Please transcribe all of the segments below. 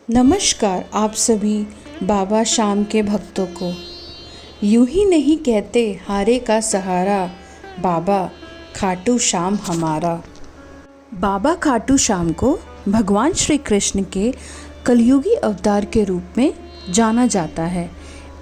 नमस्कार आप सभी बाबा शाम के भक्तों को। यूं ही नहीं कहते हारे का सहारा, बाबा खाटू श्याम हमारा। बाबा खाटू श्याम को भगवान श्री कृष्ण के कलयुगी अवतार के रूप में जाना जाता है।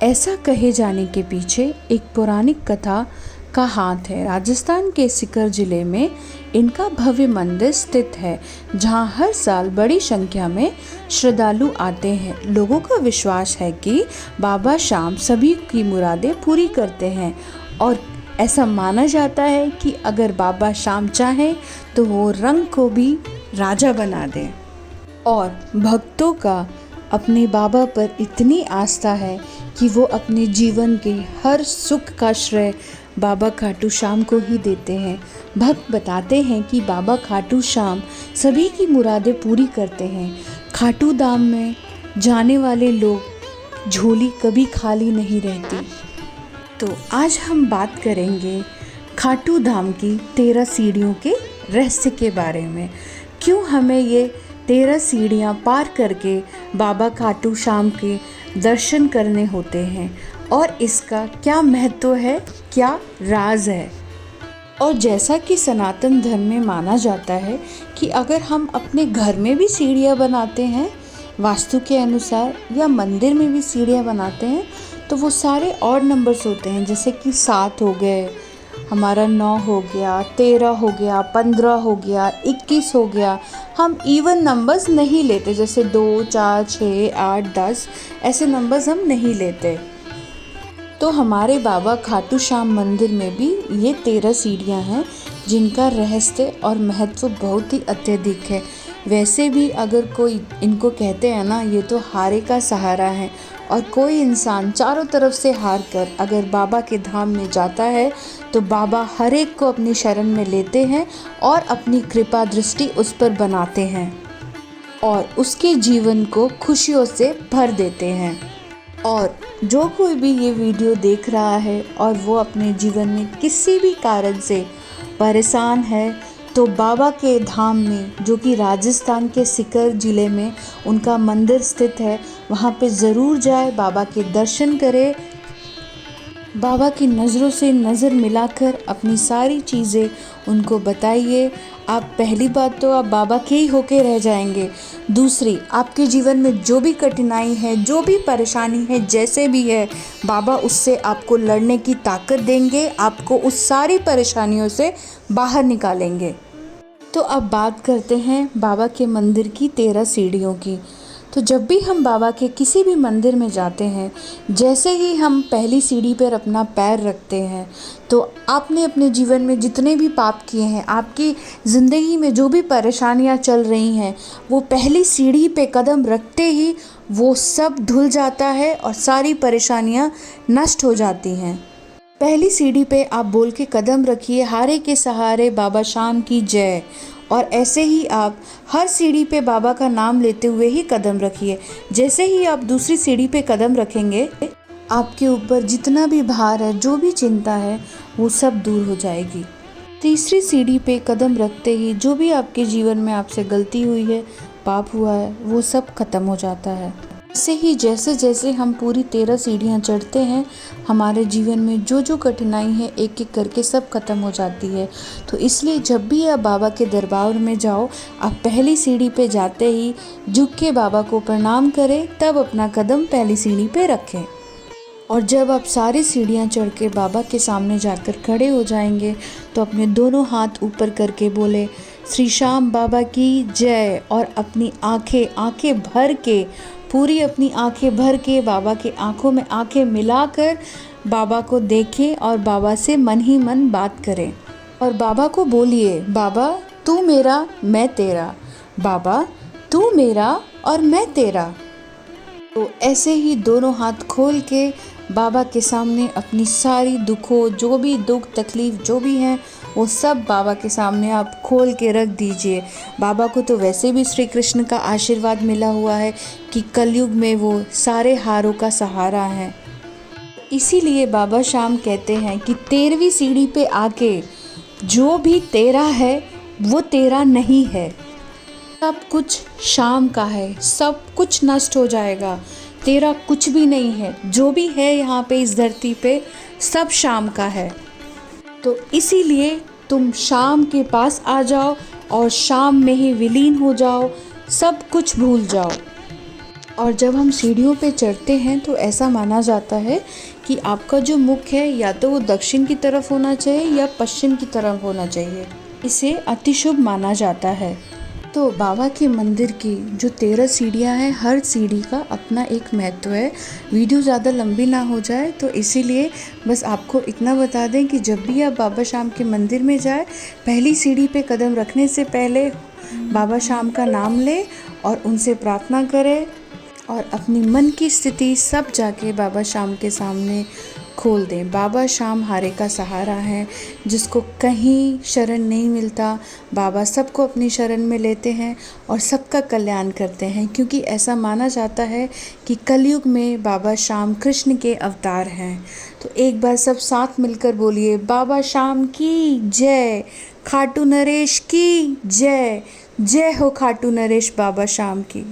ऐसा कहे जाने के पीछे एक पौराणिक कथा का हाथ है। राजस्थान के सीकर जिले में इनका भव्य मंदिर स्थित है, जहां हर साल बड़ी संख्या में श्रद्धालु आते हैं। लोगों का विश्वास है कि बाबा शाम सभी की मुरादें पूरी करते हैं और ऐसा माना जाता है कि अगर बाबा शाम चाहें तो वो रंग को भी राजा बना दें। और भक्तों का अपने बाबा पर इतनी आस्था है कि वो अपने जीवन के हर सुख का श्रेय बाबा खाटू श्याम को ही देते हैं। भक्त बताते हैं कि बाबा खाटू श्याम सभी की मुरादें पूरी करते हैं। खाटू धाम में जाने वाले लोग झोली कभी खाली नहीं रहती। तो आज हम बात करेंगे खाटू धाम की 13 सीढ़ियों के रहस्य के बारे में। क्यों हमें ये 13 सीढ़ियाँ पार करके बाबा खाटू श्याम के दर्शन करने होते हैं और इसका क्या महत्व है, क्या राज है। और जैसा कि सनातन धर्म में माना जाता है कि अगर हम अपने घर में भी सीढ़ियाँ बनाते हैं वास्तु के अनुसार, या मंदिर में भी सीढ़ियाँ बनाते हैं, तो वो सारे ऑड नंबर्स होते हैं। जैसे कि 7 हो गए, हमारा 9 हो गया, 13 हो गया, 15 हो गया, 21 हो गया। हम इवन नंबर्स नहीं लेते, जैसे 2, 4, 6, 8, 10 ऐसे नंबर्स हम नहीं लेते। तो हमारे बाबा खाटू श्याम मंदिर में भी ये 13 सीढ़ियाँ हैं, जिनका रहस्य और महत्व बहुत ही अत्यधिक है। वैसे भी अगर कोई इनको कहते हैं ना, ये तो हारे का सहारा है, और कोई इंसान चारों तरफ से हार कर अगर बाबा के धाम में जाता है तो बाबा हर एक को अपनी शरण में लेते हैं और अपनी कृपा दृष्टि उस पर बनाते हैं और उसके जीवन को खुशियों से भर देते हैं। और जो कोई भी ये वीडियो देख रहा है और वो अपने जीवन में किसी भी कारण से परेशान है, तो बाबा के धाम में, जो कि राजस्थान के सीकर ज़िले में उनका मंदिर स्थित है, वहाँ पे ज़रूर जाए, बाबा के दर्शन करे, बाबा की नज़रों से नज़र मिलाकर अपनी सारी चीज़ें उनको बताइए। आप पहली बात तो आप बाबा के ही होके रह जाएंगे। दूसरी, आपके जीवन में जो भी कठिनाई है, जो भी परेशानी है, जैसे भी है, बाबा उससे आपको लड़ने की ताकत देंगे, आपको उस सारी परेशानियों से बाहर निकालेंगे। तो अब बात करते हैं बाबा के मंदिर की 13 सीढ़ियों की। तो जब भी हम बाबा के किसी भी मंदिर में जाते हैं, जैसे ही हम पहली सीढ़ी पर अपना पैर रखते हैं, तो आपने अपने जीवन में जितने भी पाप किए हैं, आपकी ज़िंदगी में जो भी परेशानियां चल रही हैं, वो पहली सीढ़ी पे कदम रखते ही वो सब धुल जाता है और सारी परेशानियां नष्ट हो जाती हैं। पहली सीढ़ी पे आप बोल के कदम रखिए, हारे के सहारे बाबा शाम की जय। और ऐसे ही आप हर सीढ़ी पे बाबा का नाम लेते हुए ही कदम रखिए। जैसे ही आप दूसरी सीढ़ी पे कदम रखेंगे, आपके ऊपर जितना भी भार है, जो भी चिंता है, वो सब दूर हो जाएगी। तीसरी सीढ़ी पे कदम रखते ही जो भी आपके जीवन में आपसे गलती हुई है, पाप हुआ है, वो सब खत्म हो जाता है। ऐसे ही जैसे जैसे हम पूरी 13 सीढ़ियाँ चढ़ते हैं, हमारे जीवन में जो जो कठिनाई है, एक एक करके सब खत्म हो जाती है। तो इसलिए जब भी आप बाबा के दरबार में जाओ, आप पहली सीढ़ी पे जाते ही झुक के बाबा को प्रणाम करें, तब अपना कदम पहली सीढ़ी पे रखें। और जब आप सारी सीढ़ियाँ चढ़ के बाबा के सामने जाकर खड़े हो जाएंगे, तो अपने दोनों हाथ ऊपर करके बोले श्री श्याम बाबा की जय, और अपनी आंखें भर के, पूरी अपनी आंखें भर के बाबा के आंखों में आंखें मिलाकर बाबा को देखें और बाबा से मन ही मन बात करें। और बाबा को बोलिए, बाबा तू मेरा मैं तेरा, बाबा तू मेरा और मैं तेरा। तो ऐसे ही दोनों हाथ खोल के बाबा के सामने अपनी सारी दुखों, जो भी दुख तकलीफ जो भी हैं, वो सब बाबा के सामने आप खोल के रख दीजिए। बाबा को तो वैसे भी श्री कृष्ण का आशीर्वाद मिला हुआ है कि कलयुग में वो सारे हारों का सहारा है। इसीलिए बाबा शाम कहते हैं कि 13वीं सीढ़ी पे आके जो भी तेरा है वो तेरा नहीं है। सब कुछ शाम का है, सब कुछ नष्ट हो जाएगा, तेरा कुछ भी नहीं है, जो भी है यहाँ पे इस धरती पे सब शाम का है। तो इसीलिए तुम शाम के पास आ जाओ और शाम में ही विलीन हो जाओ, सब कुछ भूल जाओ। और जब हम सीढ़ियों पे चढ़ते हैं तो ऐसा माना जाता है कि आपका जो मुख है या तो वो दक्षिण की तरफ होना चाहिए या पश्चिम की तरफ होना चाहिए। इसे अति शुभ माना जाता है। तो बाबा के मंदिर की जो 13 सीढ़ियाँ हैं, हर सीढ़ी का अपना एक महत्व है। वीडियो ज़्यादा लंबी ना हो जाए तो इसीलिए बस आपको इतना बता दें कि जब भी आप बाबा शाम के मंदिर में जाए, पहली सीढ़ी पे कदम रखने से पहले बाबा शाम का नाम लें और उनसे प्रार्थना करें और अपनी मन की स्थिति सब जाके बाबा शाम के सामने खोल दें। बाबा शाम हारे का सहारा है, जिसको कहीं शरण नहीं मिलता, बाबा सबको अपनी शरण में लेते हैं और सबका कल्याण करते हैं, क्योंकि ऐसा माना जाता है कि कलयुग में बाबा शाम कृष्ण के अवतार हैं। तो एक बार सब साथ मिलकर बोलिए, बाबा शाम की जय, खाटू नरेश की जय, जय हो खाटू नरेश बाबा शाम की।